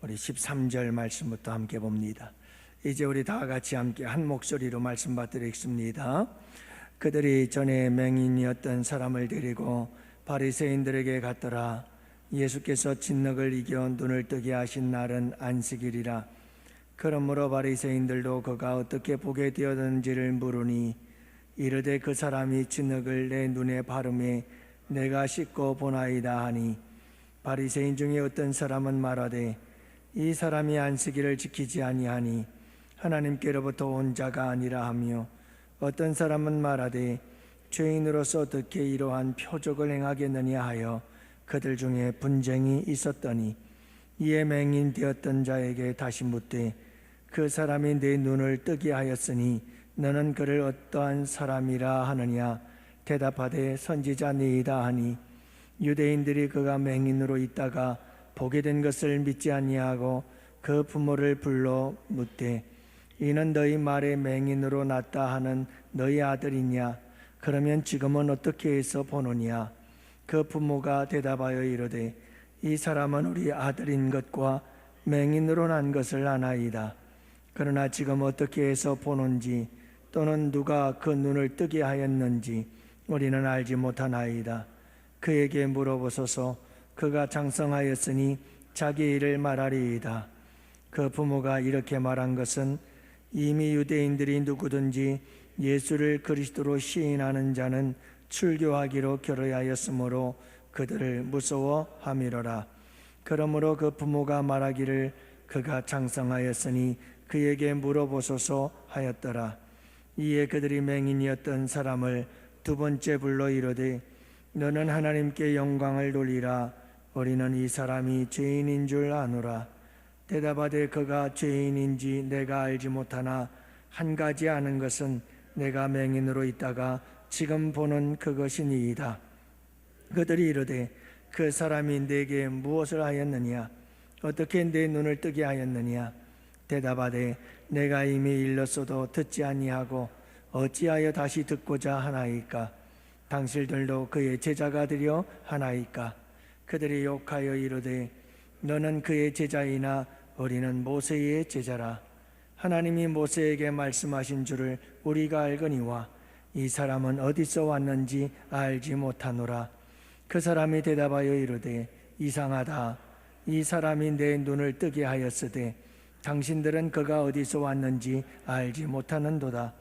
우리 13절 말씀부터 함께 봅니다. 이제 우리 다 같이 함께 한 목소리로 말씀 받드리겠습니다. 그들이 전에 맹인이었던 사람을 데리고 바리새인들에게 갔더라. 예수께서 진흙을 이겨 눈을 뜨게 하신 날은 안식일이라. 그러므로 바리새인들도 그가 어떻게 보게 되었는지를 물으니 이르되 그 사람이 진흙을 내 눈에 바르매 내가 씻고 보나이다 하니, 바리새인 중에 어떤 사람은 말하되 이 사람이 안식일을 지키지 아니하니 하나님께로부터 온 자가 아니라 하며, 어떤 사람은 말하되 죄인으로서 어떻게 이러한 표적을 행하겠느냐 하여 그들 중에 분쟁이 있었더니, 이에 맹인 되었던 자에게 다시 묻되 그 사람이 내 눈을 뜨게 하였으니 너는 그를 어떠한 사람이라 하느냐? 대답하되 선지자니이다 하니, 유대인들이 그가 맹인으로 있다가 보게 된 것을 믿지 아니하고 그 부모를 불러 묻되 이는 너희 말에 맹인으로 났다 하는 너희 아들이냐? 그러면 지금은 어떻게 해서 보느냐? 그 부모가 대답하여 이르되 이 사람은 우리 아들인 것과 맹인으로 난 것을 아나이다. 그러나 지금 어떻게 해서 보는지 또는 누가 그 눈을 뜨게 하였는지 우리는 알지 못하나이다. 그에게 물어보소서. 그가 장성하였으니 자기 일을 말하리이다. 그 부모가 이렇게 말한 것은 이미 유대인들이 누구든지 예수를 그리스도로 시인하는 자는 출교하기로 결의하였으므로 그들을 무서워함이로라. 그러므로 그 부모가 말하기를 그가 장성하였으니 그에게 물어보소서 하였더라. 이에 그들이 맹인이었던 사람을 두 번째 불러 이르되 너는 하나님께 영광을 돌리라. 우리는 이 사람이 죄인인 줄 아노라. 대답하되 그가 죄인인지 내가 알지 못하나 한 가지 아는 것은 내가 맹인으로 있다가 지금 보는 그것이니이다. 그들이 이르되 그 사람이 내게 무엇을 하였느냐? 어떻게 내 눈을 뜨게 하였느냐? 대답하되 내가 이미 일렀어도 듣지 아니하고 어찌하여 다시 듣고자 하나이까? 당신들도 그의 제자가 되려 하나이까? 그들이 욕하여 이르되 너는 그의 제자이나 우리는 모세의 제자라. 하나님이 모세에게 말씀하신 줄을 우리가 알거니와 이 사람은 어디서 왔는지 알지 못하노라. 그 사람이 대답하여 이르되 이상하다. 이 사람이 내 눈을 뜨게 하였으되 당신들은 그가 어디서 왔는지 알지 못하는도다.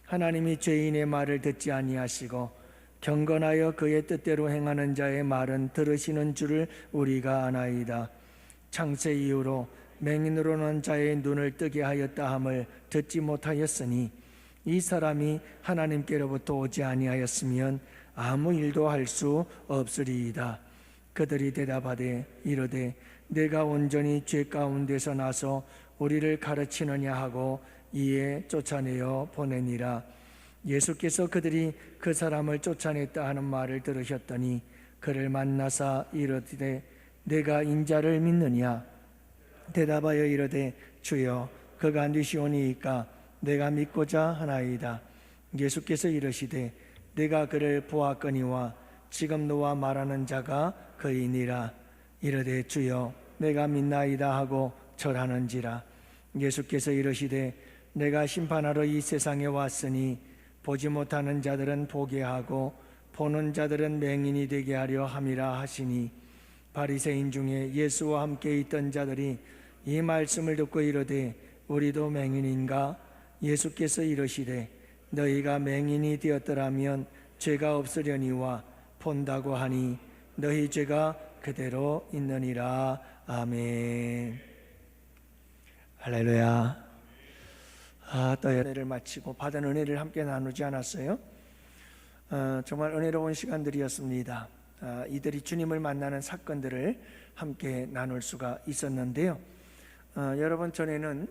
하나님이 죄인의 말을 듣지 아니하시고 경건하여 그의 뜻대로 행하는 자의 말은 들으시는 줄을 우리가 아나이다. 창세 이후로 맹인으로 난 자의 눈을 뜨게 하였다 함을 듣지 못하였으니 이 사람이 하나님께로부터 오지 아니하였으면 아무 일도 할 수 없으리이다. 그들이 대답하되 이르되 내가 온전히 죄 가운데서 나서 우리를 가르치느냐 하고 이에 쫓아내어 보내니라. 예수께서 그들이 그 사람을 쫓아냈다 하는 말을 들으셨더니 그를 만나사 이르되 내가 인자를 믿느냐? 대답하여 이르되 주여 그가 니시오니이까 내가 믿고자 하나이다. 예수께서 이르시되 내가 그를 보았거니와 지금 너와 말하는 자가 그이니라. 이르되 주여 내가 믿나이다 하고 절하는지라. 예수께서 이르시되 내가 심판하러 이 세상에 왔으니 보지 못하는 자들은 보게 하고 보는 자들은 맹인이 되게 하려 함이라 하시니, 바리새인 중에 예수와 함께 있던 자들이 이 말씀을 듣고 이르되 우리도 맹인인가? 예수께서 이르시되 너희가 맹인이 되었더라면 죄가 없으려니와 본다고 하니 너희 죄가 그대로 있느니라. 아멘. 할렐루야. 또 은혜를 마치고 받은 은혜를 함께 나누지 않았어요? 정말 은혜로운 시간들이었습니다. 이들이 주님을 만나는 사건들을 함께 나눌 수가 있었는데요. 여러분, 전에는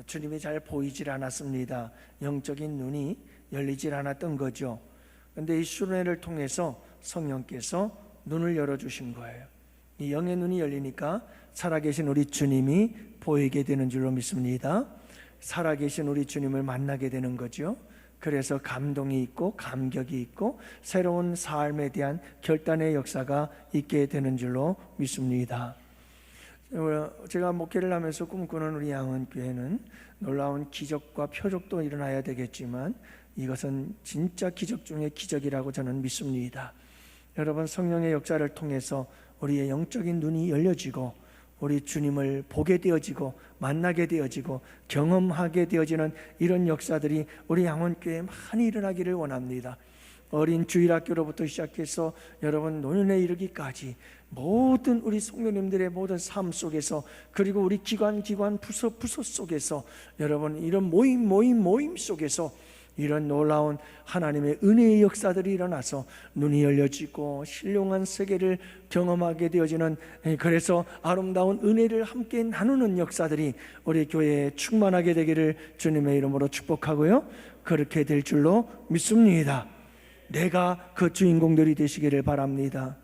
주님이 잘 보이질 않았습니다. 영적인 눈이 열리질 않았던 거죠. 그런데 이 순회를 통해서 성령께서 눈을 열어주신 거예요. 이 영의 눈이 열리니까 살아계신 우리 주님이 보이게 되는 줄로 믿습니다. 살아계신 우리 주님을 만나게 되는 거죠. 그래서 감동이 있고 감격이 있고 새로운 삶에 대한 결단의 역사가 있게 되는 줄로 믿습니다. 제가 목회를 하면서 꿈꾸는 우리 양원교회는 놀라운 기적과 표적도 일어나야 되겠지만 이것은 진짜 기적 중에 기적이라고 저는 믿습니다. 여러분, 성령의 역사를 통해서 우리의 영적인 눈이 열려지고 우리 주님을 보게 되어지고 만나게 되어지고 경험하게 되어지는 이런 역사들이 우리 양원교회에 많이 일어나기를 원합니다. 어린 주일학교로부터 시작해서 여러분 노년에 이르기까지 모든 우리 성도님들의 모든 삶 속에서, 그리고 우리 기관 부서 속에서 여러분 이런 모임 속에서 이런 놀라운 하나님의 은혜의 역사들이 일어나서 눈이 열려지고 신령한 세계를 경험하게 되어지는, 그래서 아름다운 은혜를 함께 나누는 역사들이 우리 교회에 충만하게 되기를 주님의 이름으로 축복하고요, 그렇게 될 줄로 믿습니다. 내가 그 주인공들이 되시기를 바랍니다.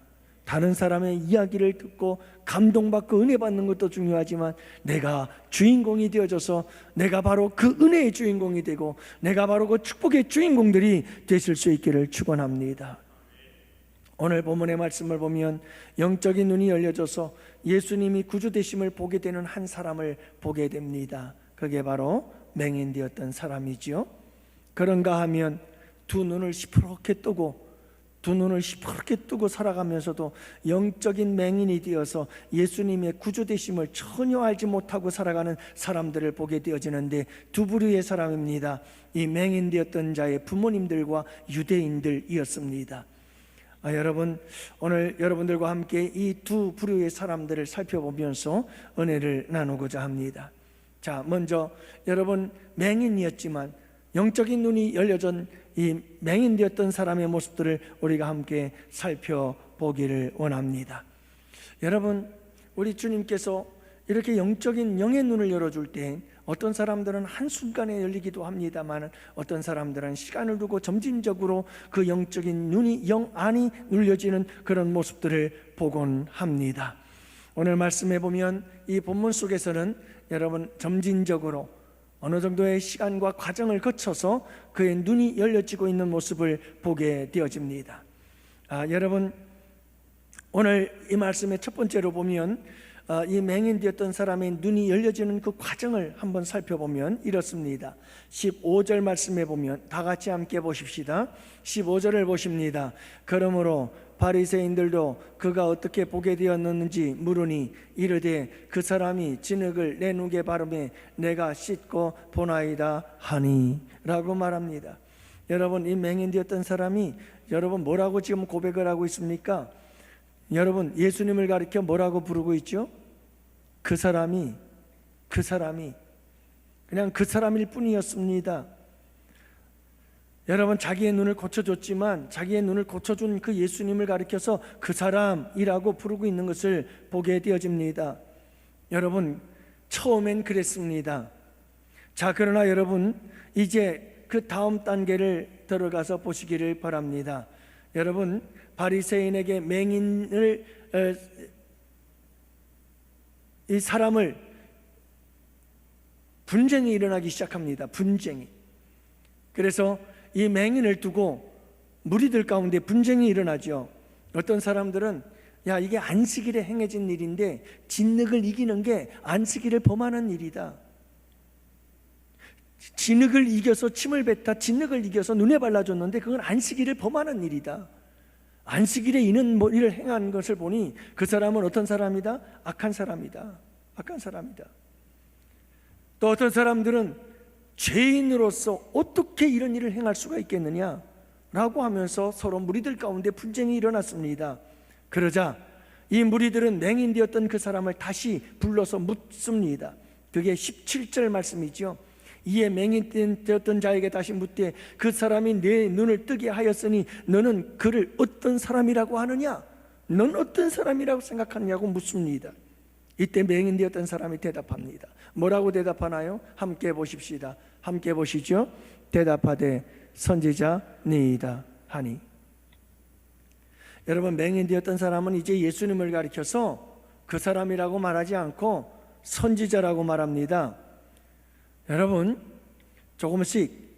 다른 사람의 이야기를 듣고 감동받고 은혜 받는 것도 중요하지만 내가 주인공이 되어져서 내가 바로 그 은혜의 주인공이 되고 내가 바로 그 축복의 주인공들이 되실 수 있기를 축원합니다. 오늘 본문의 말씀을 보면 영적인 눈이 열려져서 예수님이 구주 되심을 보게 되는 한 사람을 보게 됩니다. 그게 바로 맹인되었던 사람이지요. 그런가 하면 두 눈을 시퍼렇게 뜨고 살아가면서도 영적인 맹인이 되어서 예수님의 구주 되심을 전혀 알지 못하고 살아가는 사람들을 보게 되어지는데, 두 부류의 사람입니다. 이 맹인 되었던 자의 부모님들과 유대인들이었습니다. 여러분, 오늘 여러분들과 함께 이 두 부류의 사람들을 살펴보면서 은혜를 나누고자 합니다. 자, 먼저 여러분, 맹인이었지만 영적인 눈이 열려진 이 맹인되었던 사람의 모습들을 우리가 함께 살펴보기를 원합니다. 여러분, 우리 주님께서 이렇게 영적인 영의 눈을 열어줄 때 어떤 사람들은 한순간에 열리기도 합니다만 어떤 사람들은 시간을 두고 점진적으로 그 영적인 눈이 영 안이 눌려지는 그런 모습들을 보곤 합니다. 오늘 말씀해 보면 이 본문 속에서는 여러분 점진적으로 어느 정도의 시간과 과정을 거쳐서 그의 눈이 열려지고 있는 모습을 보게 되어집니다. 여러분, 오늘 이 말씀의 첫 번째로 보면 이 맹인되었던 사람의 눈이 열려지는 그 과정을 한번 살펴보면 이렇습니다. 15절 말씀해 보면 다 같이 함께 보십시다. 15절을 보십니다. 그러므로 바리새인들도 그가 어떻게 보게 되었는지 물으니 이르되 그 사람이 진흙을 내 눈에 바르매 내가 씻고 보나이다 하니 라고 말합니다. 여러분, 이 맹인되었던 사람이 여러분 뭐라고 지금 고백을 하고 있습니까? 여러분, 예수님을 가리켜 뭐라고 부르고 있죠? 그 사람이 그냥 그 사람일 뿐이었습니다. 여러분, 자기의 눈을 고쳐줬지만 자기의 눈을 고쳐준 그 예수님을 가리켜서 그 사람이라고 부르고 있는 것을 보게 되어집니다. 여러분, 처음엔 그랬습니다. 자, 그러나 여러분, 이제 그 다음 단계를 들어가서 보시기를 바랍니다. 여러분, 바리새인에게 맹인을 이 사람을 분쟁이 일어나기 시작합니다. 분쟁이. 그래서 이 맹인을 두고 무리들 가운데 분쟁이 일어나죠. 어떤 사람들은 야, 이게 안식일에 행해진 일인데 진흙을 이기는 게 안식일을 범하는 일이다. 진흙을 이겨서 침을 뱉다 진흙을 이겨서 눈에 발라줬는데 그건 안식일을 범하는 일이다. 안식일에 이는 일을 행한 것을 보니 그 사람은 어떤 사람이다? 악한 사람이다. 또 어떤 사람들은 죄인으로서 어떻게 이런 일을 행할 수가 있겠느냐 라고 하면서 서로 무리들 가운데 분쟁이 일어났습니다. 그러자 이 무리들은 맹인되었던 그 사람을 다시 불러서 묻습니다. 그게 17절 말씀이죠. 이에 맹인되었던 자에게 다시 묻되 그 사람이 내 눈을 뜨게 하였으니 너는 그를 어떤 사람이라고 하느냐? 넌 어떤 사람이라고 생각하느냐고 묻습니다. 이때 맹인되었던 사람이 대답합니다. 뭐라고 대답하나요? 함께 보십시다. 함께 보시죠. 대답하되 선지자니이다 하니. 여러분, 맹인되었던 사람은 이제 예수님을 가리켜서 그 사람이라고 말하지 않고 선지자라고 말합니다. 여러분, 조금씩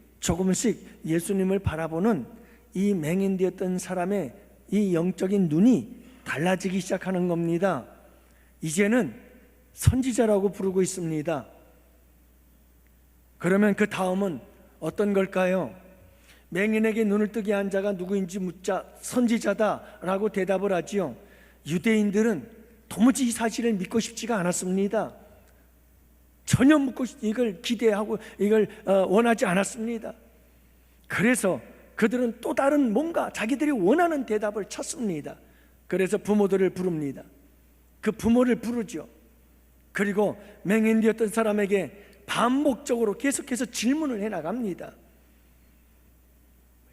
예수님을 바라보는 이 맹인되었던 사람의 이 영적인 눈이 달라지기 시작하는 겁니다. 이제는 선지자라고 부르고 있습니다. 그러면 그 다음은 어떤 걸까요? 맹인에게 눈을 뜨게 한 자가 누구인지 묻자 선지자다라고 대답을 하지요. 유대인들은 도무지 이 사실을 믿고 싶지가 않았습니다. 전혀 이걸 기대하고 이걸 원하지 않았습니다. 그래서 그들은 또 다른 뭔가 자기들이 원하는 대답을 찾습니다. 그래서 부모들을 부릅니다. 그 부모를 부르죠. 그리고 맹인되었던 사람에게 반복적으로 계속해서 질문을 해나갑니다.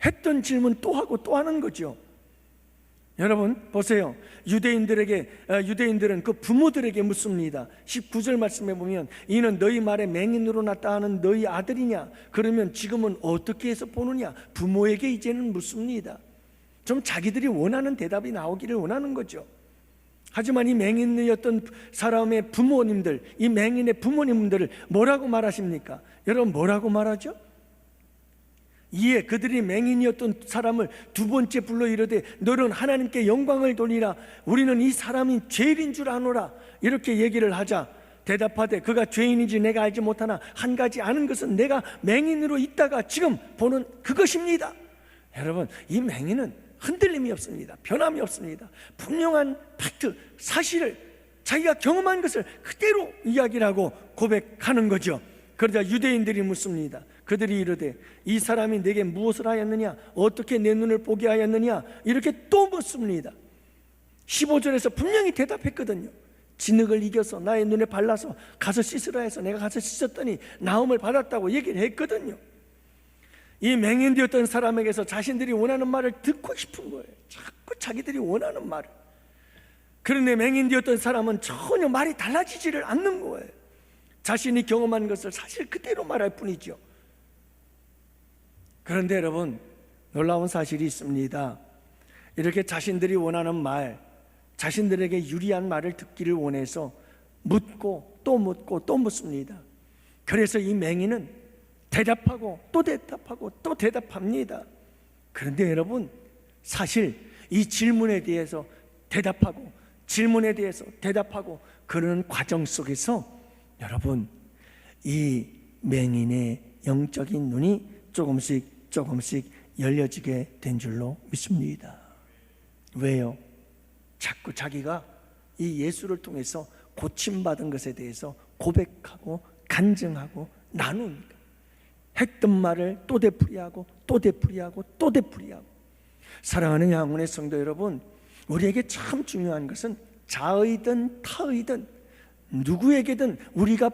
했던 질문 또 하고 또 하는 거죠. 여러분 보세요. 유대인들은 그 부모들에게 묻습니다. 19절 말씀에 보면 이는 너희 말에 맹인으로 나타나는 너희 아들이냐? 그러면 지금은 어떻게 해서 보느냐? 부모에게 이제는 묻습니다. 좀 자기들이 원하는 대답이 나오기를 원하는 거죠. 하지만 이 맹인이었던 사람의 부모님들, 이 맹인의 부모님들을 뭐라고 말하십니까? 여러분 뭐라고 말하죠? 이에 그들이 맹인이었던 사람을 두 번째 불러 이르되 너는 하나님께 영광을 돌리라. 우리는 이 사람이 죄인인 줄 아노라. 이렇게 얘기를 하자 대답하되 그가 죄인인지 내가 알지 못하나 한 가지 아는 것은 내가 맹인으로 있다가 지금 보는 그것입니다. 여러분 이 맹인은 흔들림이 없습니다. 변함이 없습니다. 분명한 팩트, 사실을 자기가 경험한 것을 그대로 이야기를 하고 고백하는 거죠. 그러자 유대인들이 묻습니다. 그들이 이르되 이 사람이 내게 무엇을 하였느냐? 어떻게 내 눈을 보게 하였느냐? 이렇게 또 묻습니다. 15절에서 분명히 대답했거든요. 진흙을 이겨서 나의 눈에 발라서 가서 씻으라 해서 내가 가서 씻었더니 나음을 받았다고 얘기를 했거든요. 이 맹인되었던 사람에게서 자신들이 원하는 말을 듣고 싶은 거예요. 자꾸 자기들이 원하는 말을. 그런데 맹인되었던 사람은 전혀 말이 달라지지를 않는 거예요. 자신이 경험한 것을 사실 그대로 말할 뿐이죠. 그런데 여러분 놀라운 사실이 있습니다. 이렇게 자신들이 원하는 말, 자신들에게 유리한 말을 듣기를 원해서 묻고 또 묻고 또 묻습니다. 그래서 이 맹인은 대답하고 또 대답하고 또 대답합니다. 그런데 여러분 사실 이 질문에 대해서 대답하고 질문에 대해서 대답하고 그러는 과정 속에서 여러분 이 맹인의 영적인 눈이 조금씩 열려지게 된 줄로 믿습니다. 왜요? 자꾸 자기가 이 예수를 통해서 고침받은 것에 대해서 고백하고 간증하고 나누니까 했던 말을 또 되풀이하고 또 되풀이하고 또 되풀이하고. 사랑하는 양훈의 성도 여러분, 우리에게 참 중요한 것은 자의든 타의든 누구에게든 우리가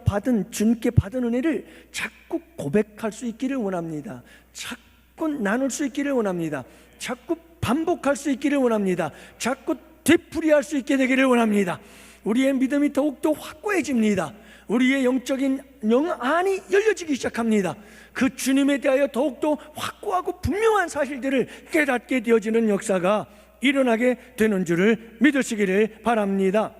주님께 받은 은혜를 자꾸 고백할 수 있기를 원합니다. 자꾸 나눌 수 있기를 원합니다. 자꾸 반복할 수 있기를 원합니다. 자꾸 되풀이할 수 있게 되기를 원합니다. 우리의 믿음이 더욱더 확고해집니다. 우리의 영적인 영안이 열려지기 시작합니다. 그 주님에 대하여 더욱더 확고하고 분명한 사실들을 깨닫게 되어지는 역사가 일어나게 되는 줄을 믿으시기를 바랍니다.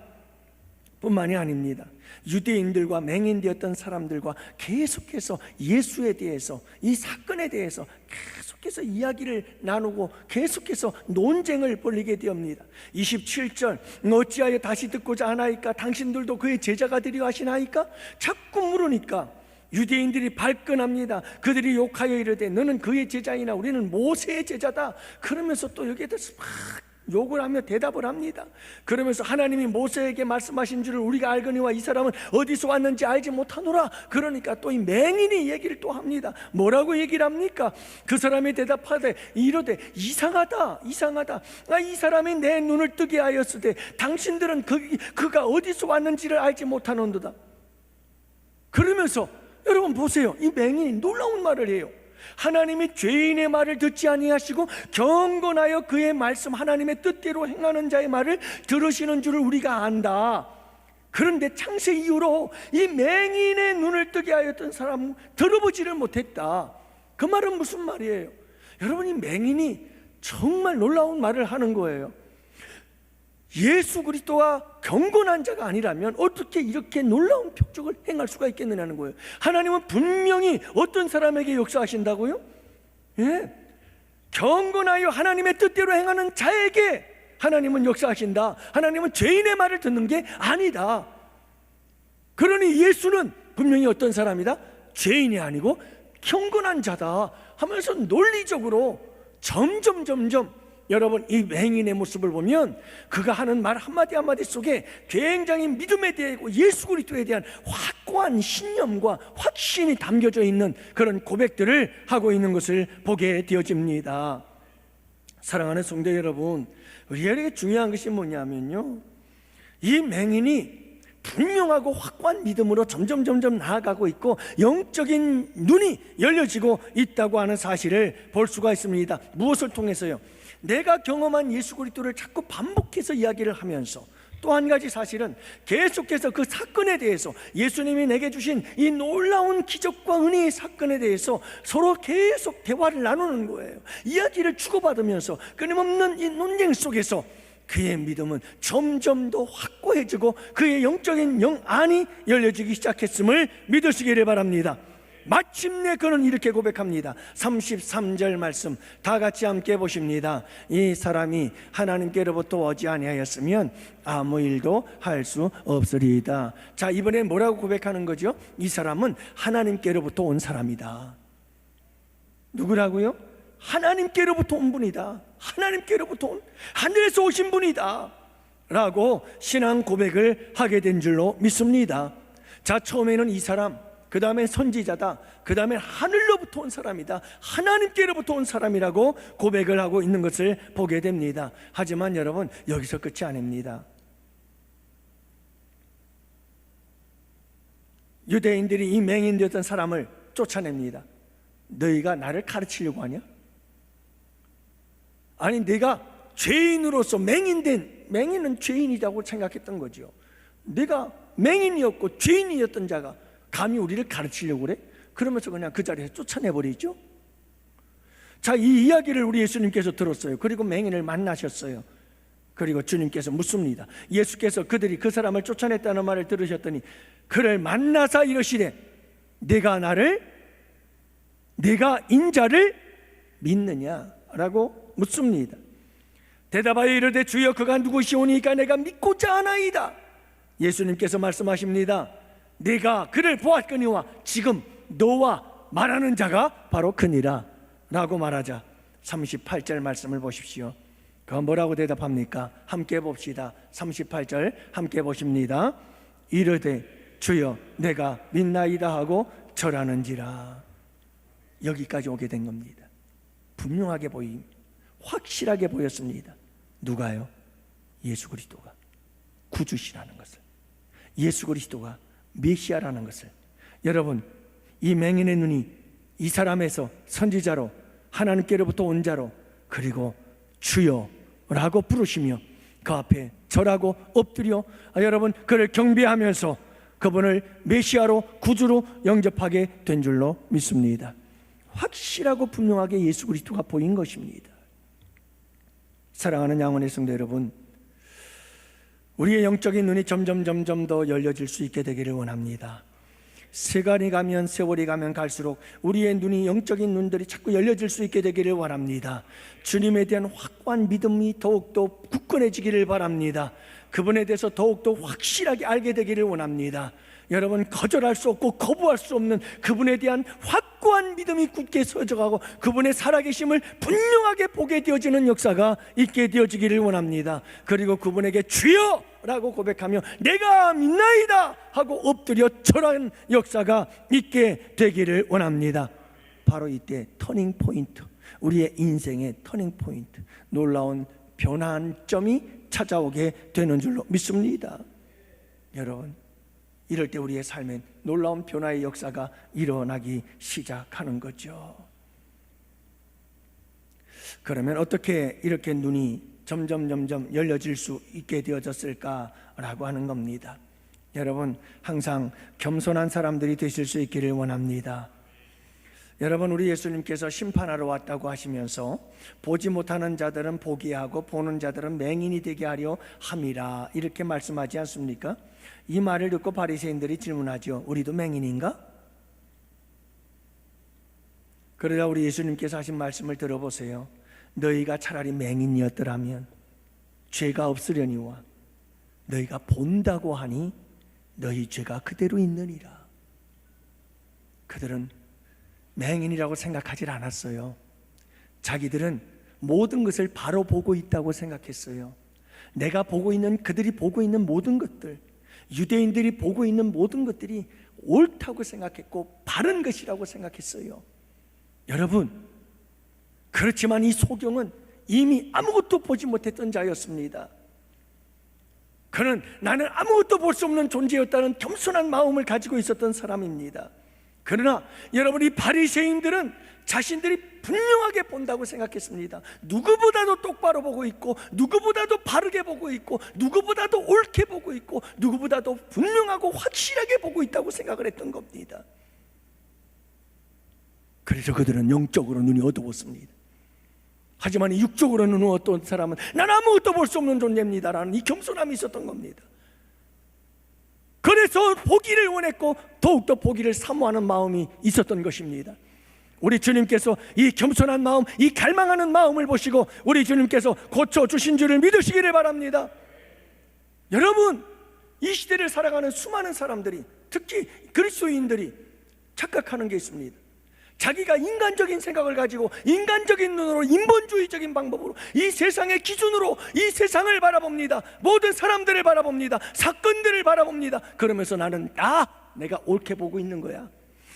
뿐만이 아닙니다. 유대인들과 맹인되었던 사람들과 계속해서 예수에 대해서, 이 사건에 대해서 계속해서 이야기를 나누고 계속해서 논쟁을 벌이게 되옵니다. 27절 어찌하여 다시 듣고자 하나이까? 당신들도 그의 제자가 되려 하시나이까? 자꾸 물으니까 유대인들이 발끈합니다. 그들이 욕하여 이르되 너는 그의 제자이나 우리는 모세의 제자다. 그러면서 또 여기에 대해서 막 욕을 하며 대답을 합니다. 그러면서 하나님이 모세에게 말씀하신 줄을 우리가 알거니와 이 사람은 어디서 왔는지 알지 못하노라. 그러니까 또 이 맹인이 얘기를 또 합니다. 뭐라고 얘기를 합니까? 그 사람이 대답하되 이르되 이상하다. 이 사람이 내 눈을 뜨게 하였으되 당신들은 그가 어디서 왔는지를 알지 못하는도다. 그러면서 여러분 보세요. 이 맹인이 놀라운 말을 해요. 하나님이 죄인의 말을 듣지 아니하시고 경건하여 그의 말씀 하나님의 뜻대로 행하는 자의 말을 들으시는 줄을 우리가 안다. 그런데 창세 이후로 이 맹인의 눈을 뜨게 하였던 사람은 들어보지를 못했다. 그 말은 무슨 말이에요? 여러분 이 맹인이 정말 놀라운 말을 하는 거예요. 예수 그리스도가 경건한 자가 아니라면 어떻게 이렇게 놀라운 표적을 행할 수가 있겠느냐는 거예요. 하나님은 분명히 어떤 사람에게 역사하신다고요? 예, 경건하여 하나님의 뜻대로 행하는 자에게 하나님은 역사하신다. 하나님은 죄인의 말을 듣는 게 아니다. 그러니 예수는 분명히 어떤 사람이다? 죄인이 아니고 경건한 자다 하면서 논리적으로 점점 여러분 이 맹인의 모습을 보면 그가 하는 말 한마디 한마디 속에 굉장히 믿음에 대하고 예수 그리스도에 대한 확고한 신념과 확신이 담겨져 있는 그런 고백들을 하고 있는 것을 보게 되어집니다. 사랑하는 성도 여러분, 우리에게 중요한 것이 뭐냐면요, 이 맹인이 분명하고 확고한 믿음으로 점점 나아가고 있고 영적인 눈이 열려지고 있다고 하는 사실을 볼 수가 있습니다. 무엇을 통해서요? 내가 경험한 예수 그리스도를 자꾸 반복해서 이야기를 하면서, 또 한 가지 사실은 계속해서 그 사건에 대해서, 예수님이 내게 주신 이 놀라운 기적과 은혜의 사건에 대해서 서로 계속 대화를 나누는 거예요. 이야기를 주고받으면서 끊임없는 이 논쟁 속에서 그의 믿음은 점점 더 확고해지고 그의 영적인 영안이 열려지기 시작했음을 믿으시기를 바랍니다. 마침내 그는 이렇게 고백합니다. 33절 말씀 다 같이 함께 보십니다. 이 사람이 하나님께로부터 오지 아니하였으면 아무 일도 할 수 없으리이다. 자, 이번에 뭐라고 고백하는 거죠? 이 사람은 하나님께로부터 온 사람이다. 누구라고요? 하나님께로부터 온 분이다. 하나님께로부터 온, 하늘에서 오신 분이다 라고 신앙 고백을 하게 된 줄로 믿습니다. 자, 처음에는 이 사람, 그 다음에 선지자다, 그 다음에 하늘로부터 온 사람이다, 하나님께로부터 온 사람이라고 고백을 하고 있는 것을 보게 됩니다. 하지만 여러분, 여기서 끝이 아닙니다. 유대인들이 이 맹인되었던 사람을 쫓아냅니다. 너희가 나를 가르치려고 하냐? 아니, 내가 죄인으로서 맹인은 죄인이라고 생각했던 거죠. 내가 맹인이었고 죄인이었던 자가 감히 우리를 가르치려고 그래? 그러면서 그냥 그 자리에서 쫓아내버리죠. 자, 이 이야기를 우리 예수님께서 들었어요. 그리고 맹인을 만나셨어요. 그리고 주님께서 묻습니다. 예수께서 그들이 그 사람을 쫓아냈다는 말을 들으셨더니 그를 만나사 이르시되 내가 인자를 믿느냐라고 묻습니다. 대답하여 이르되 주여 그가 누구시오니까 내가 믿고자 하나이다. 예수님께서 말씀하십니다. 내가 그를 보았거니와 지금 너와 말하는 자가 바로 그니라 라고 말하자 38절 말씀을 보십시오. 그 뭐라고 대답합니까? 함께 봅시다. 38절 함께 보십니다. 이르되 주여 내가 믿나이다 하고 절하는지라. 여기까지 오게 된 겁니다. 분명하게 확실하게 보였습니다. 누가요? 예수 그리스도가 구주시라는 것을, 예수 그리스도가 메시아라는 것을. 여러분, 이 맹인의 눈이 이 사람에서 선지자로, 하나님께로부터 온 자로, 그리고 주여라고 부르시며 그 앞에 절하고 엎드려 여러분 그를 경배하면서 그분을 메시아로, 구주로 영접하게 된 줄로 믿습니다. 확실하고 분명하게 예수 그리스도가 보인 것입니다. 사랑하는 양원의 성도 여러분, 우리의 영적인 눈이 점점 더 열려질 수 있게 되기를 원합니다. 시간이 가면, 세월이 가면 갈수록 우리의 눈이, 영적인 눈들이 자꾸 열려질 수 있게 되기를 원합니다. 주님에 대한 확고한 믿음이 더욱더 굳건해지기를 바랍니다. 그분에 대해서 더욱더 확실하게 알게 되기를 원합니다. 여러분, 거절할 수 없고 거부할 수 없는 그분에 대한 확고한 믿음이 굳게 서져가고 그분의 살아계심을 분명하게 보게 되어지는 역사가 있게 되어지기를 원합니다. 그리고 그분에게 주여! 라고 고백하며 내가 믿나이다! 하고 엎드려 절하는 역사가 있게 되기를 원합니다. 바로 이때 터닝 포인트, 우리의 인생의 터닝 포인트, 놀라운 변환점이 찾아오게 되는 줄로 믿습니다. 여러분, 이럴 때 우리의 삶엔 놀라운 변화의 역사가 일어나기 시작하는 거죠. 그러면 어떻게 이렇게 눈이 점점 열려질 수 있게 되어졌을까라고 하는 겁니다. 여러분, 항상 겸손한 사람들이 되실 수 있기를 원합니다. 여러분, 우리 예수님께서 심판하러 왔다고 하시면서 보지 못하는 자들은 보게 하고 보는 자들은 맹인이 되게 하려 함이라 이렇게 말씀하지 않습니까? 이 말을 듣고 바리새인들이 질문하죠. 우리도 맹인인가? 그러자 우리 예수님께서 하신 말씀을 들어보세요. 너희가 차라리 맹인이었더라면 죄가 없으려니와 너희가 본다고 하니 너희 죄가 그대로 있느니라. 그들은 맹인이라고 생각하지 않았어요. 자기들은 모든 것을 바로 보고 있다고 생각했어요. 내가 보고 있는, 그들이 보고 있는 모든 것들, 유대인들이 보고 있는 모든 것들이 옳다고 생각했고 바른 것이라고 생각했어요. 여러분, 그렇지만 이 소경은 이미 아무것도 보지 못했던 자였습니다. 그는 나는 아무것도 볼 수 없는 존재였다는 겸손한 마음을 가지고 있었던 사람입니다. 그러나 여러분, 이 바리새인들은 자신들이 분명하게 본다고 생각했습니다. 누구보다도 똑바로 보고 있고, 누구보다도 바르게 보고 있고, 누구보다도 옳게 보고 있고, 누구보다도 분명하고 확실하게 보고 있다고 생각을 했던 겁니다. 그래서 그들은 영적으로 눈이 어두웠습니다. 하지만 이 육적으로 눈이 어두운 사람은 난 아무것도 볼 수 없는 존재입니다라는 이 겸손함이 있었던 겁니다. 그래서 보기를 원했고 더욱더 보기를 사모하는 마음이 있었던 것입니다. 우리 주님께서 이 겸손한 마음, 이 갈망하는 마음을 보시고 우리 주님께서 고쳐주신 줄을 믿으시기를 바랍니다. 여러분, 이 시대를 살아가는 수많은 사람들이, 특히 그리스도인들이 착각하는 게 있습니다. 자기가 인간적인 생각을 가지고 인간적인 눈으로, 인본주의적인 방법으로 이 세상의 기준으로 이 세상을 바라봅니다. 모든 사람들을 바라봅니다. 사건들을 바라봅니다. 그러면서 나는 내가 옳게 보고 있는 거야.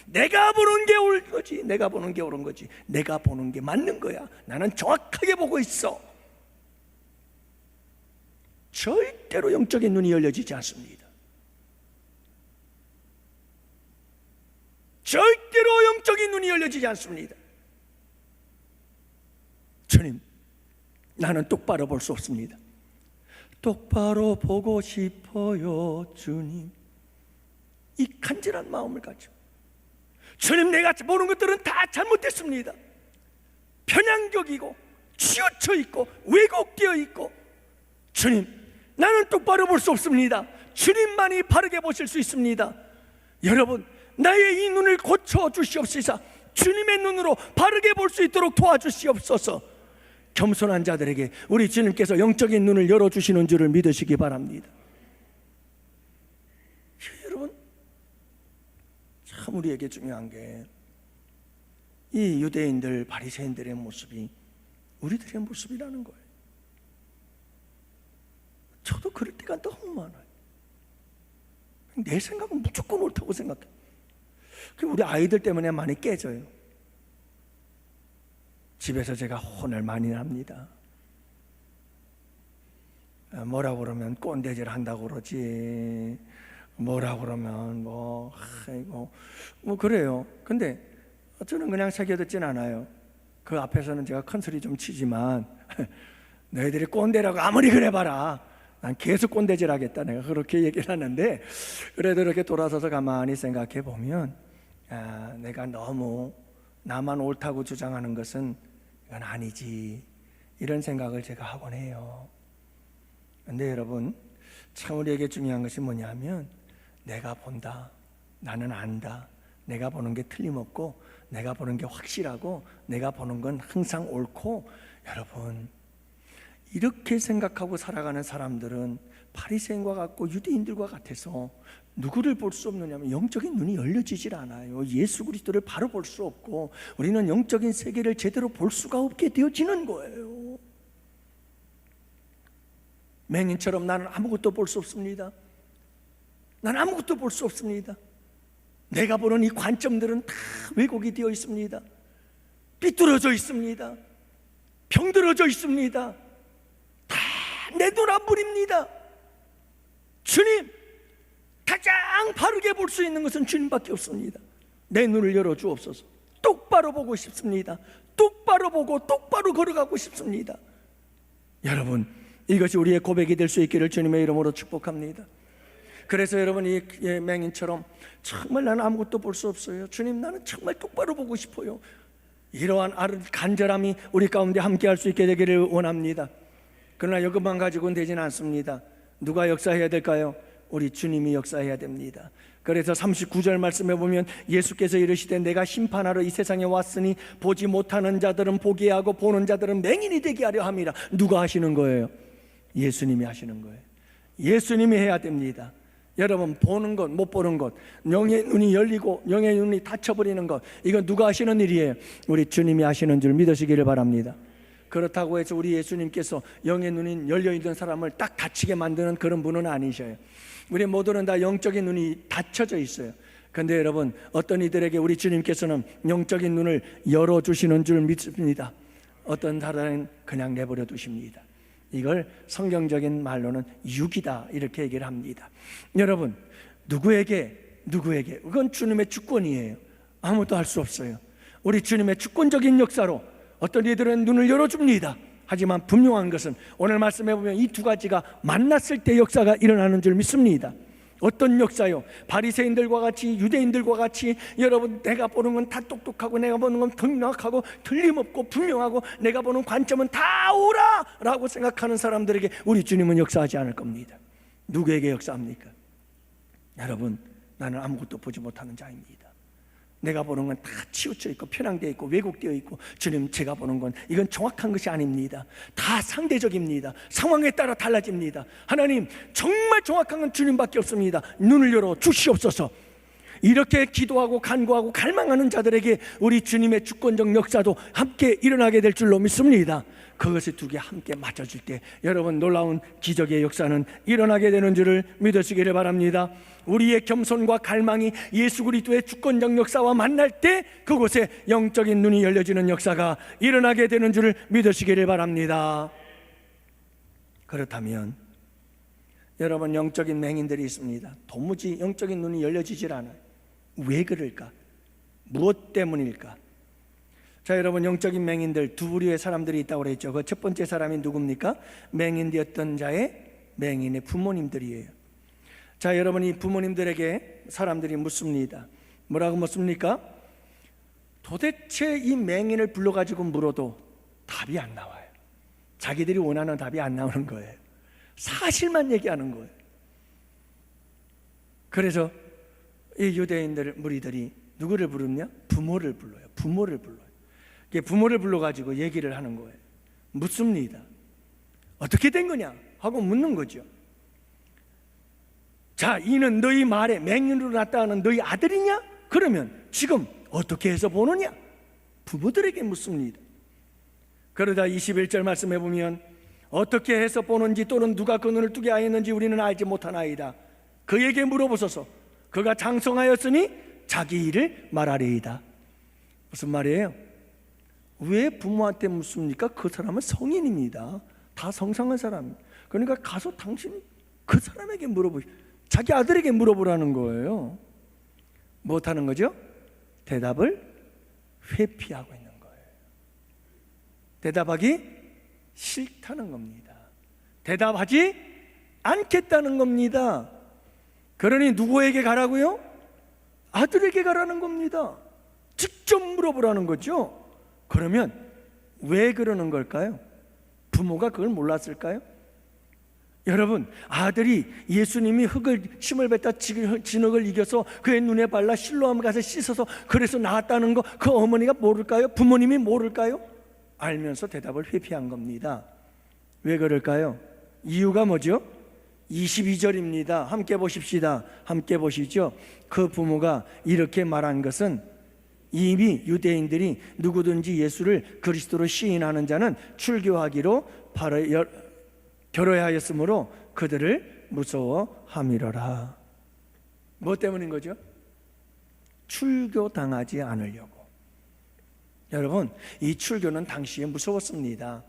내가 보는 게 옳은 거지. 내가 보는 게 옳은 거지. 내가 보는 게 맞는 거야. 나는 정확하게 보고 있어. 절대로 영적인 눈이 열려지지 않습니다. 절대로 영적인 눈이 열려지지 않습니다. 주님, 나는 똑바로 볼 수 없습니다. 똑바로 보고 싶어요, 주님. 이 간절한 마음을 가지고, 주님, 내가 보는 것들은 다 잘못됐습니다. 편향적이고 치우쳐 있고 왜곡되어 있고, 주님, 나는 똑바로 볼 수 없습니다. 주님만이 바르게 보실 수 있습니다. 여러분, 나의 이 눈을 고쳐 주시옵소서. 주님의 눈으로 바르게 볼 수 있도록 도와주시옵소서. 겸손한 자들에게 우리 주님께서 영적인 눈을 열어주시는 줄을 믿으시기 바랍니다. 여러분, 참 우리에게 중요한 게 이 유대인들, 바리새인들의 모습이 우리들의 모습이라는 거예요. 저도 그럴 때가 너무 많아요. 내 생각은 무조건 옳다고 생각해요. 우리 아이들 때문에 많이 깨져요. 집에서 제가 혼을 많이 납니다. 뭐라고 그러면 꼰대질 한다고 그러지, 뭐라고 그러면 뭐 그래요. 근데 저는 그냥 새겨듣진 않아요. 그 앞에서는 제가 큰 소리 좀 치지만 너희들이 꼰대라고 아무리 그래봐라, 난 계속 꼰대질 하겠다, 내가 그렇게 얘기를 하는데, 그래도 이렇게 돌아서서 가만히 생각해 보면 내가 너무 나만 옳다고 주장하는 것은 이건 아니지, 이런 생각을 제가 하곤 해요. 근데 여러분, 참 우리에게 중요한 것이 뭐냐면, 내가 본다, 나는 안다, 내가 보는 게 틀림없고 내가 보는 게 확실하고 내가 보는 건 항상 옳고, 여러분, 이렇게 생각하고 살아가는 사람들은 바리새인과 같고 유대인들과 같아서 누구를 볼 수 없느냐면 영적인 눈이 열려지질 않아요. 예수 그리스도를 바로 볼 수 없고 우리는 영적인 세계를 제대로 볼 수가 없게 되어지는 거예요. 맹인처럼 나는 아무것도 볼 수 없습니다. 나는 아무것도 볼 수 없습니다. 내가 보는 이 관점들은 다 왜곡이 되어 있습니다. 삐뚤어져 있습니다. 병들어져 있습니다. 다 내 눈 안 부립니다. 주님, 가장 바르게 볼 수 있는 것은 주님밖에 없습니다. 내 눈을 열어 주옵소서. 똑바로 보고 싶습니다. 똑바로 보고 똑바로 걸어가고 싶습니다. 여러분, 이것이 우리의 고백이 될 수 있기를 주님의 이름으로 축복합니다. 그래서 여러분, 이 맹인처럼 정말 나는 아무것도 볼 수 없어요, 주님, 나는 정말 똑바로 보고 싶어요, 이러한 간절함이 우리 가운데 함께 할 수 있게 되기를 원합니다. 그러나 이것만 가지고는 되지는 않습니다. 누가 역사해야 될까요? 우리 주님이 역사해야 됩니다. 그래서 39절 말씀에 보면 예수께서 이르시되 내가 심판하러 이 세상에 왔으니 보지 못하는 자들은 보게 하고 보는 자들은 맹인이 되게 하려 함이라. 누가 하시는 거예요? 예수님이 하시는 거예요. 예수님이 해야 됩니다. 여러분, 보는 것, 못 보는 것, 영의 눈이 열리고 영의 눈이 닫혀버리는 것, 이건 누가 하시는 일이에요? 우리 주님이 하시는 줄 믿으시기를 바랍니다. 그렇다고 해서 우리 예수님께서 영의 눈이 열려있는 사람을 딱 닫히게 만드는 그런 분은 아니셔요. 우리 모두는 다 영적인 눈이 닫혀져 있어요. 그런데 여러분, 어떤 이들에게 우리 주님께서는 영적인 눈을 열어주시는 줄 믿습니다. 어떤 사람은 그냥 내버려 두십니다. 이걸 성경적인 말로는 육이다, 이렇게 얘기를 합니다. 여러분, 누구에게 그건 주님의 주권이에요. 아무도 할 수 없어요. 우리 주님의 주권적인 역사로 어떤 이들은 눈을 열어줍니다. 하지만 분명한 것은 오늘 말씀해 보면 이 두 가지가 만났을 때 역사가 일어나는 줄 믿습니다. 어떤 역사요? 바리새인들과 같이, 유대인들과 같이, 여러분, 내가 보는 건 다 똑똑하고 내가 보는 건 명확하고 틀림없고 분명하고 내가 보는 관점은 다 옳아 라고 생각하는 사람들에게 우리 주님은 역사하지 않을 겁니다. 누구에게 역사합니까? 여러분, 나는 아무것도 보지 못하는 자입니다. 내가 보는 건 다 치우쳐 있고 편향되어 있고 왜곡되어 있고, 주님, 제가 보는 건 이건 정확한 것이 아닙니다. 다 상대적입니다. 상황에 따라 달라집니다. 하나님, 정말 정확한 건 주님밖에 없습니다. 눈을 열어 주시옵소서. 이렇게 기도하고 간구하고 갈망하는 자들에게 우리 주님의 주권적 역사도 함께 일어나게 될 줄로 믿습니다. 그것이 두 개 함께 맞춰질 때 여러분, 놀라운 기적의 역사는 일어나게 되는 줄을 믿으시기를 바랍니다. 우리의 겸손과 갈망이 예수 그리스도의 주권적 역사와 만날 때 그곳에 영적인 눈이 열려지는 역사가 일어나게 되는 줄을 믿으시기를 바랍니다. 그렇다면 여러분, 영적인 맹인들이 있습니다. 도무지 영적인 눈이 열려지질 않아요. 왜 그럴까? 무엇 때문일까? 자, 여러분, 영적인 맹인들 두 부류의 사람들이 있다고 그랬죠. 그 첫 번째 사람이 누굽니까? 맹인되었던 자의 맹인의 부모님들이에요. 자, 여러분, 이 부모님들에게 사람들이 묻습니다. 뭐라고 묻습니까? 도대체 이 맹인을 불러가지고 물어도 답이 안 나와요. 자기들이 원하는 답이 안 나오는 거예요. 사실만 얘기하는 거예요. 그래서 이 유대인들 무리들이 누구를 부르냐? 부모를 불러요. 부모를 불러요. 부모를 불러가지고 얘기를 하는 거예요. 묻습니다. 어떻게 된 거냐? 하고 묻는 거죠. 자, 이는 너희 말에 맹인으로 나타나는 너희 아들이냐? 그러면 지금 어떻게 해서 보느냐? 부모들에게 묻습니다. 그러다 21절 말씀해 보면 어떻게 해서 보는지 또는 누가 그 눈을 뜨게 하였는지 우리는 알지 못하나이다. 그에게 물어보소서. 그가 장성하였으니 자기 일을 말하리이다. 무슨 말이에요? 왜 부모한테 묻습니까? 그 사람은 성인입니다. 다 성상한 사람입니다. 그러니까 가서 당신이 그 사람에게 물어보시오. 자기 아들에게 물어보라는 거예요. 못하는 거죠? 대답을 회피하고 있는 거예요. 대답하기 싫다는 겁니다. 대답하지 않겠다는 겁니다. 그러니 누구에게 가라고요? 아들에게 가라는 겁니다. 직접 물어보라는 거죠. 그러면 왜 그러는 걸까요? 부모가 그걸 몰랐을까요? 여러분, 아들이 예수님이 힘을 뱉다 진흙을 이겨서 그의 눈에 발라 실로암 가서 씻어서 그래서 나았다는 거, 그 어머니가 모를까요? 부모님이 모를까요? 알면서 대답을 회피한 겁니다. 왜 그럴까요? 이유가 뭐죠? 22절입니다. 함께 보십시다. 함께 보시죠. 그 부모가 이렇게 말한 것은 이미 유대인들이 누구든지 예수를 그리스도로 시인하는 자는 출교하기로 결어야 하였으므로 그들을 무서워함이로라. 뭐 때문인 거죠? 출교당하지 않으려고. 여러분, 이 출교는 당시에 무서웠습니다.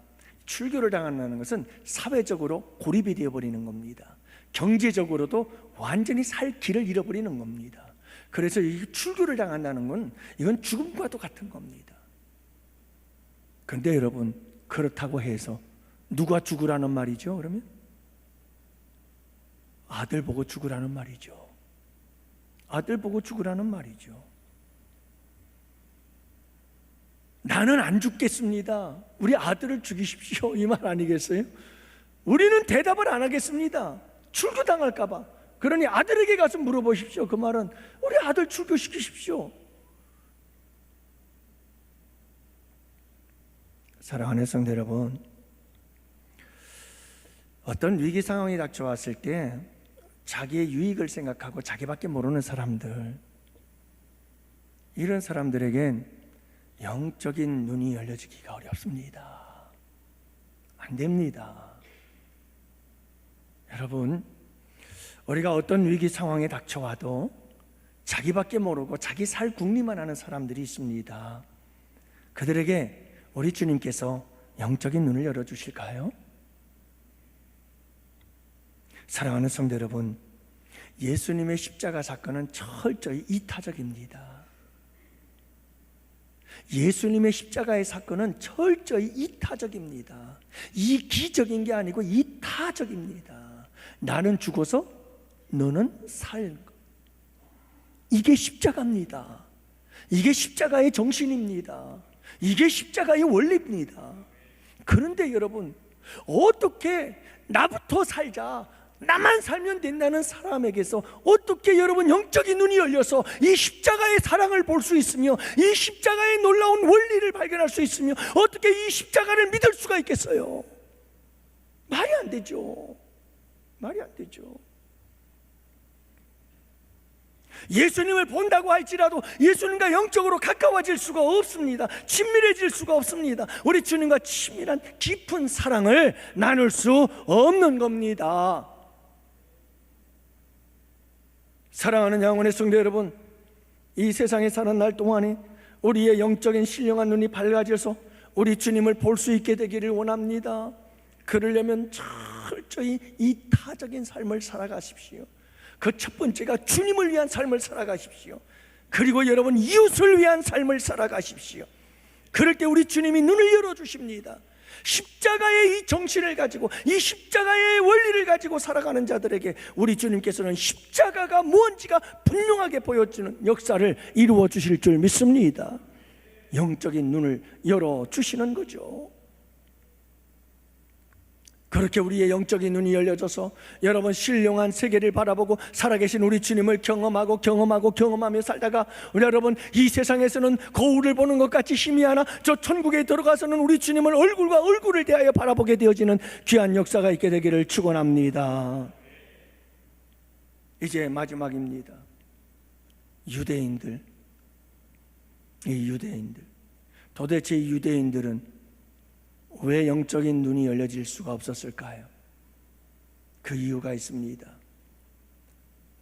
출교를 당한다는 것은 사회적으로 고립이 되어버리는 겁니다. 경제적으로도 완전히 살 길을 잃어버리는 겁니다. 그래서 이 출교를 당한다는 건 이건 죽음과도 같은 겁니다. 그런데 여러분, 그렇다고 해서 누가 죽으라는 말이죠? 그러면 아들 보고 죽으라는 말이죠. 아들 보고 죽으라는 말이죠. 나는 안 죽겠습니다. 우리 아들을 죽이십시오. 이 말 아니겠어요? 우리는 대답을 안 하겠습니다. 출교당할까 봐. 그러니 아들에게 가서 물어보십시오. 그 말은 우리 아들 출교시키십시오. 사랑하는 성도 여러분, 어떤 위기 상황이 닥쳐왔을 때 자기의 유익을 생각하고 자기밖에 모르는 사람들, 이런 사람들에겐 영적인 눈이 열려지기가 어렵습니다. 안 됩니다. 여러분, 우리가 어떤 위기 상황에 닥쳐와도 자기밖에 모르고 자기 살 궁리만 하는 사람들이 있습니다. 그들에게 우리 주님께서 영적인 눈을 열어주실까요? 사랑하는 성도 여러분, 예수님의 십자가 사건은 철저히 이타적입니다. 예수님의 십자가의 사건은 철저히 이타적입니다. 이기적인 게 아니고 이타적입니다. 나는 죽어서 너는 살. 이게 십자가입니다. 이게 십자가의 정신입니다. 이게 십자가의 원리입니다. 그런데 여러분, 어떻게 나부터 살자, 나만 살면 된다는 사람에게서 어떻게 여러분 영적인 눈이 열려서 이 십자가의 사랑을 볼 수 있으며 이 십자가의 놀라운 원리를 발견할 수 있으며 어떻게 이 십자가를 믿을 수가 있겠어요? 말이 안 되죠. 말이 안 되죠. 예수님을 본다고 할지라도 예수님과 영적으로 가까워질 수가 없습니다. 친밀해질 수가 없습니다. 우리 주님과 친밀한 깊은 사랑을 나눌 수 없는 겁니다. 사랑하는 영혼의 성도 여러분, 이 세상에 사는 날 동안에 우리의 영적인 신령한 눈이 밝아져서 우리 주님을 볼 수 있게 되기를 원합니다. 그러려면 철저히 이타적인 삶을 살아가십시오. 그 첫 번째가 주님을 위한 삶을 살아가십시오. 그리고 여러분, 이웃을 위한 삶을 살아가십시오. 그럴 때 우리 주님이 눈을 열어주십니다. 십자가의 이 정신을 가지고 이 십자가의 원리를 가지고 살아가는 자들에게 우리 주님께서는 십자가가 뭔지가 분명하게 보여주는 역사를 이루어 주실 줄 믿습니다. 영적인 눈을 열어주시는 거죠. 그렇게 우리의 영적인 눈이 열려져서 여러분 신령한 세계를 바라보고 살아계신 우리 주님을 경험하며 살다가 우리 여러분, 이 세상에서는 거울을 보는 것 같이 희미하나 저 천국에 들어가서는 우리 주님을 얼굴과 얼굴을 대하여 바라보게 되어지는 귀한 역사가 있게 되기를 축원합니다. 이제 마지막입니다. 유대인들, 도대체 이 유대인들은 왜 영적인 눈이 열려질 수가 없었을까요? 그 이유가 있습니다.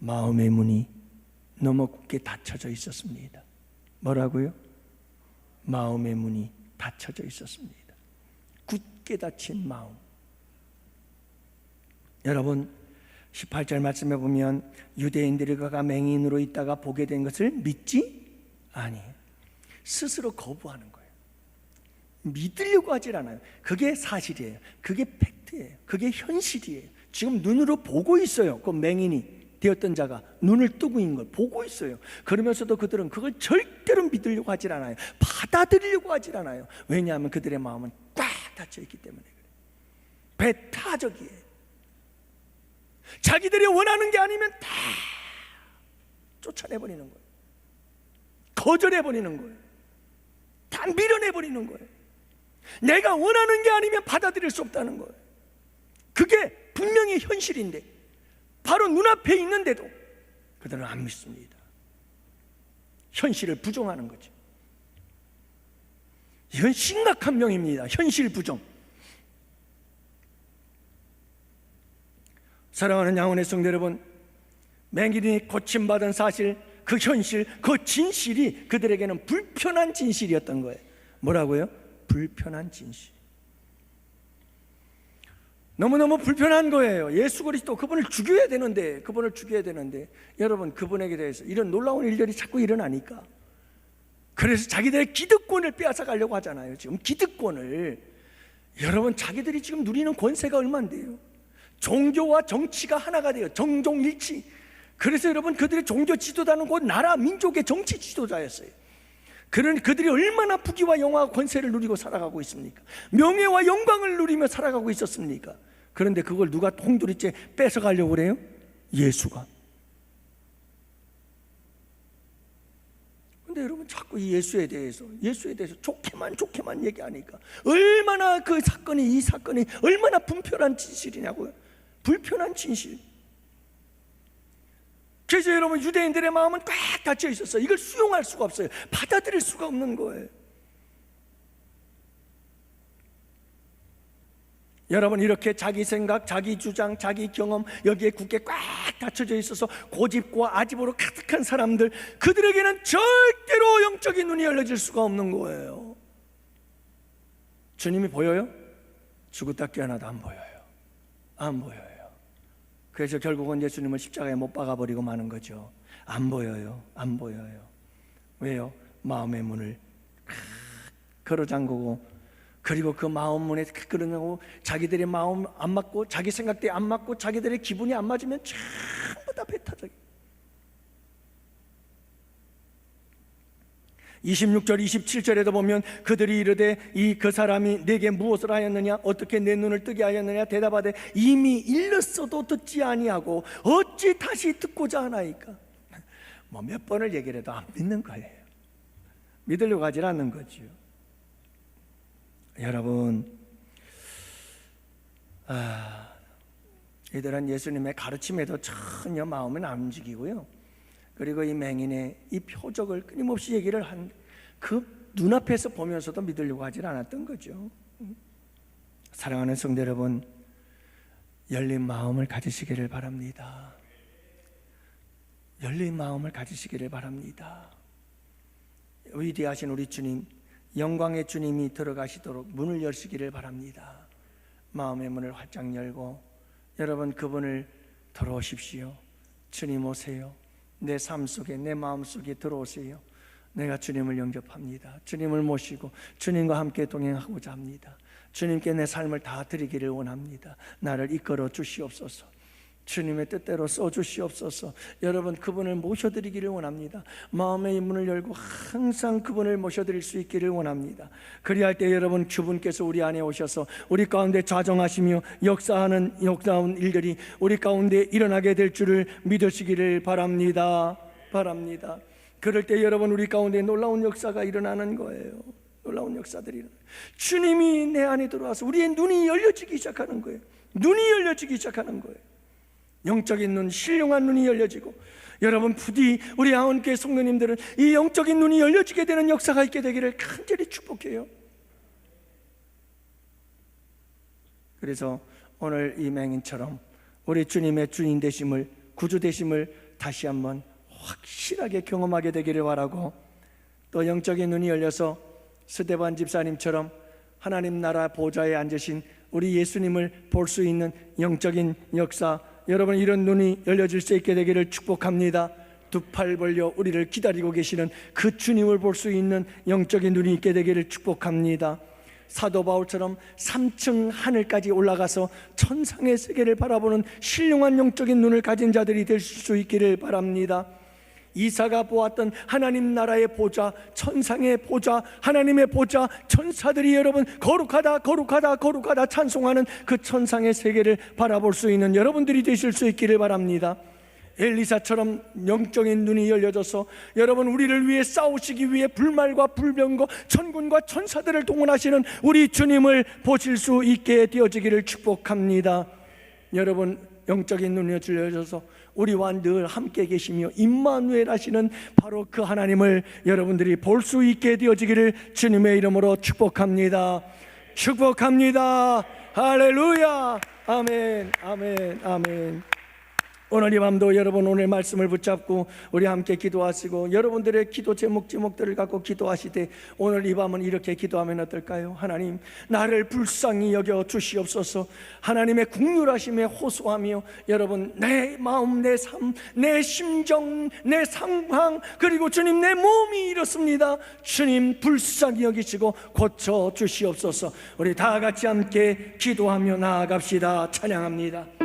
마음의 문이 너무 굳게 닫혀져 있었습니다. 뭐라고요? 마음의 문이 닫혀져 있었습니다. 굳게 닫힌 마음. 여러분, 18절 말씀해 보면 유대인들이 그가 맹인으로 있다가 보게 된 것을 믿지 아니에요. 스스로 거부하는 거예요. 믿으려고 하질 않아요. 그게 사실이에요. 그게 팩트예요. 그게 현실이에요. 지금 눈으로 보고 있어요. 그 맹인이 되었던 자가 눈을 뜨고 있는 걸 보고 있어요. 그러면서도 그들은 그걸 절대로 믿으려고 하질 않아요. 받아들이려고 하질 않아요. 왜냐하면 그들의 마음은 꽉 닫혀 있기 때문에 그래요. 배타적이에요. 자기들이 원하는 게 아니면 다 쫓아내버리는 거예요. 거절해버리는 거예요. 다 밀어내버리는 거예요. 내가 원하는 게 아니면 받아들일 수 없다는 거예요. 그게 분명히 현실인데 바로 눈앞에 있는데도 그들은 안 믿습니다. 현실을 부정하는 거죠. 이건 심각한 병입니다. 현실 부정. 사랑하는 양원의 성도 여러분, 맹인이 고침받은 사실, 그 현실, 그 진실이 그들에게는 불편한 진실이었던 거예요. 뭐라고요? 불편한 진실. 너무너무 불편한 거예요. 예수 그리스도, 그분을 죽여야 되는데 여러분, 그분에게 대해서 이런 놀라운 일들이 자꾸 일어나니까 그래서 자기들의 기득권을 빼앗아 가려고 하잖아요. 지금 기득권을. 여러분, 자기들이 지금 누리는 권세가 얼마인데요. 종교와 정치가 하나가 돼요. 정종일치. 그래서 여러분, 그들의 종교 지도자는 곧 나라 민족의 정치 지도자였어요. 그러니 그들이 얼마나 부귀와 영화와 권세를 누리고 살아가고 있습니까? 명예와 영광을 누리며 살아가고 있었습니까? 그런데 그걸 누가 통두리째 뺏어가려고 그래요? 예수가. 근데 여러분, 자꾸 이 예수에 대해서 좋게만 얘기하니까 얼마나 이 사건이 얼마나 불편한 진실이냐고요. 불편한 진실. 그래서 여러분, 유대인들의 마음은 꽉 닫혀 있었어요. 이걸 수용할 수가 없어요. 받아들일 수가 없는 거예요. 여러분, 이렇게 자기 생각, 자기 주장, 자기 경험, 여기에 굳게 꽉 닫혀져 있어서 고집과 아집으로 가득한 사람들, 그들에게는 절대로 영적인 눈이 열려질 수가 없는 거예요. 주님이 보여요? 죽었다 깨어나도 안 보여요. 안 보여요. 그래서 결국은 예수님을 십자가에 못 박아버리고 마는 거죠. 안 보여요. 안 보여요. 왜요? 마음의 문을 걸어 잠그고, 그리고 그 마음 문에 그러고 자기들의 마음 안 맞고, 자기 생각대에 안 맞고, 자기들의 기분이 안 맞으면 전부 다 배타적. 26절 27절에도 보면 그들이 이르되 그 사람이 내게 무엇을 하였느냐, 어떻게 내 눈을 뜨게 하였느냐, 대답하되 이미 일렀어도 듣지 아니하고 어찌 다시 듣고자 하나이까. 뭐 몇 번을 얘기를 해도 안 믿는 거예요. 믿으려고 하질 않는 거죠. 여러분, 이들은 예수님의 가르침에도 전혀 마음은 안 움직이고요. 그리고 이 맹인의 이 표적을 끊임없이 얘기를 한 그 눈앞에서 보면서도 믿으려고 하질 않았던 거죠. 사랑하는 성도 여러분, 열린 마음을 가지시기를 바랍니다. 열린 마음을 가지시기를 바랍니다. 위대하신 우리 주님, 영광의 주님이 들어가시도록 문을 여시기를 바랍니다. 마음의 문을 활짝 열고 여러분, 그분을 들어오십시오. 주님 오세요. 내 삶 속에, 내 마음 속에 들어오세요. 내가 주님을 영접합니다. 주님을 모시고 주님과 함께 동행하고자 합니다. 주님께 내 삶을 다 드리기를 원합니다. 나를 이끌어 주시옵소서. 주님의 뜻대로 써주시옵소서. 여러분, 그분을 모셔드리기를 원합니다. 마음의 문을 열고 항상 그분을 모셔드릴 수 있기를 원합니다. 그리할 때 여러분, 그분께서 우리 안에 오셔서 우리 가운데 좌정하시며 역사하는 역사운 일들이 우리 가운데 일어나게 될 줄을 믿으시기를 바랍니다. 바랍니다. 그럴 때 여러분, 우리 가운데 놀라운 역사가 일어나는 거예요. 놀라운 역사들이 일어나요. 주님이 내 안에 들어와서 우리의 눈이 열려지기 시작하는 거예요. 눈이 열려지기 시작하는 거예요. 영적인 눈, 신령한 눈이 열려지고, 여러분, 부디 우리 아흔교회 성도님들은 이 영적인 눈이 열려지게 되는 역사가 있게 되기를 간절히 축복해요. 그래서 오늘 이 맹인처럼 우리 주님의 주인 되심을, 구주 되심을 다시 한번 확실하게 경험하게 되기를 바라고, 또 영적인 눈이 열려서 스데반 집사님처럼 하나님 나라 보좌에 앉으신 우리 예수님을 볼 수 있는 영적인 역사, 여러분, 이런 눈이 열려질 수 있게 되기를 축복합니다. 두 팔 벌려 우리를 기다리고 계시는 그 주님을 볼 수 있는 영적인 눈이 있게 되기를 축복합니다. 사도 바울처럼 3층 하늘까지 올라가서 천상의 세계를 바라보는 신령한 영적인 눈을 가진 자들이 될 수 있기를 바랍니다. 이사가 보았던 하나님 나라의 보좌, 천상의 보좌, 하나님의 보좌, 천사들이 여러분 거룩하다 거룩하다 거룩하다 찬송하는 그 천상의 세계를 바라볼 수 있는 여러분들이 되실 수 있기를 바랍니다. 엘리사처럼 영적인 눈이 열려져서 여러분, 우리를 위해 싸우시기 위해 불말과 불병거, 천군과 천사들을 동원하시는 우리 주님을 보실 수 있게 되어지기를 축복합니다. 여러분, 영적인 눈이 열려져서 우리와 늘 함께 계시며 임마누엘 하시는 바로 그 하나님을 여러분들이 볼 수 있게 되어지기를 주님의 이름으로 축복합니다. 축복합니다. 할렐루야. 아멘, 아멘, 아멘. 오늘 이 밤도 여러분, 오늘 말씀을 붙잡고 우리 함께 기도하시고 여러분들의 기도 제목들을 갖고 기도하시되, 오늘 이 밤은 이렇게 기도하면 어떨까요? 하나님, 나를 불쌍히 여겨 주시옵소서. 하나님의 긍휼하심에 호소하며 여러분, 내 마음, 내 삶, 내 심정, 내 상황, 그리고 주님, 내 몸이 이렇습니다. 주님, 불쌍히 여기시고 고쳐 주시옵소서. 우리 다 같이 함께 기도하며 나아갑시다. 찬양합니다.